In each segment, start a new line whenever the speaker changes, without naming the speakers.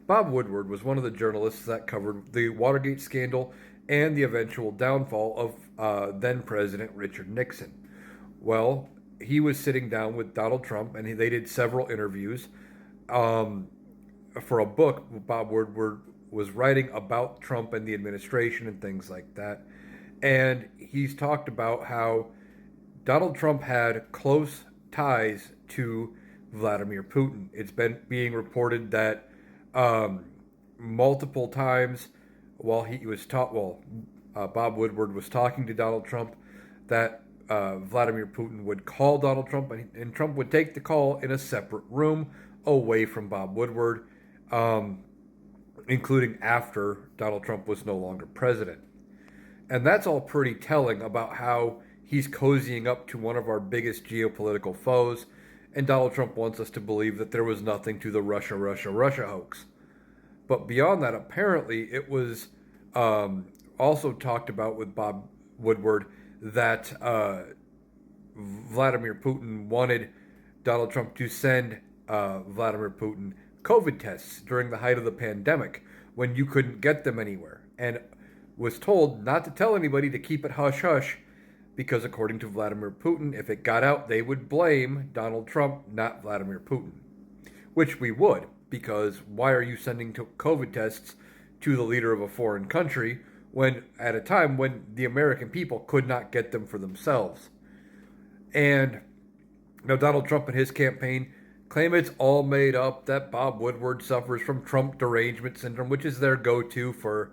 Bob Woodward was one of the journalists that covered the Watergate scandal and the eventual downfall of then President Richard Nixon. Well, he was sitting down with Donald Trump, and they did several interviews um, for a book Bob Woodward was writing about Trump and the administration and things like that. And he's talked about how Donald Trump had close ties to Vladimir Putin. It's been being reported that um, multiple times while he was Bob Woodward was talking to Donald Trump, that Vladimir Putin would call Donald Trump, and Trump would take the call in a separate room away from Bob Woodward, um, including after Donald Trump was no longer president. And that's all pretty telling about how he's cozying up to one of our biggest geopolitical foes. And Donald Trump wants us to believe that there was nothing to the Russia hoax. But beyond that, apparently it was also talked about with Bob Woodward that Vladimir Putin wanted Donald Trump to send Vladimir Putin COVID tests during the height of the pandemic when you couldn't get them anywhere. And was told not to tell anybody, to keep it hush hush, because according to Vladimir Putin, if it got out, they would blame Donald Trump, not Vladimir Putin. Which we would, because why are you sending COVID tests to the leader of a foreign country when at a time when the American people could not get them for themselves? And now Donald Trump and his campaign claim it's all made up, that Bob Woodward suffers from Trump derangement syndrome, which is their go-to for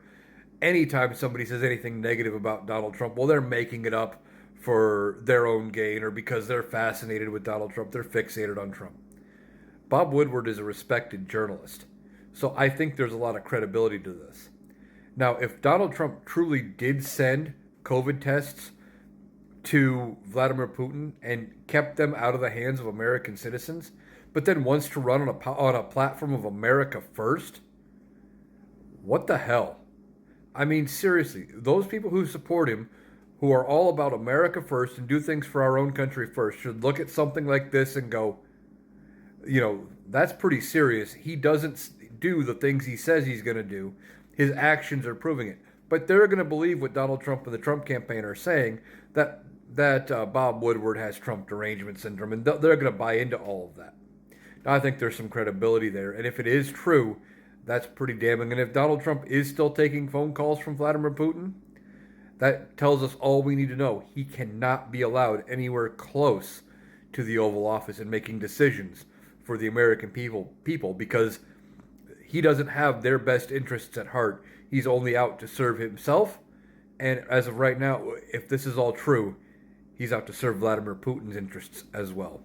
anytime somebody says anything negative about Donald Trump. Well, they're making it up for their own gain, or because they're fascinated with Donald Trump. They're fixated on Trump. Bob Woodward is a respected journalist, so I think there's a lot of credibility to this. Now, if Donald Trump truly did send COVID tests to Vladimir Putin and kept them out of the hands of American citizens, but then wants to run on a platform of America first, what the hell? I mean, seriously, those people who support him, who are all about America first and do things for our own country first, should look at something like this and go, that's pretty serious. He doesn't do the things he says he's going to do. His actions are proving it. But they're going to believe what Donald Trump and the Trump campaign are saying, that Bob Woodward has Trump derangement syndrome, and they're going to buy into all of that. Now, I think there's some credibility there, and if it is true, that's pretty damning. And if Donald Trump is still taking phone calls from Vladimir Putin, that tells us all we need to know. He cannot be allowed anywhere close to the Oval Office and making decisions for the American people, because he doesn't have their best interests at heart. He's only out to serve himself. And as of right now, if this is all true, he's out to serve Vladimir Putin's interests as well.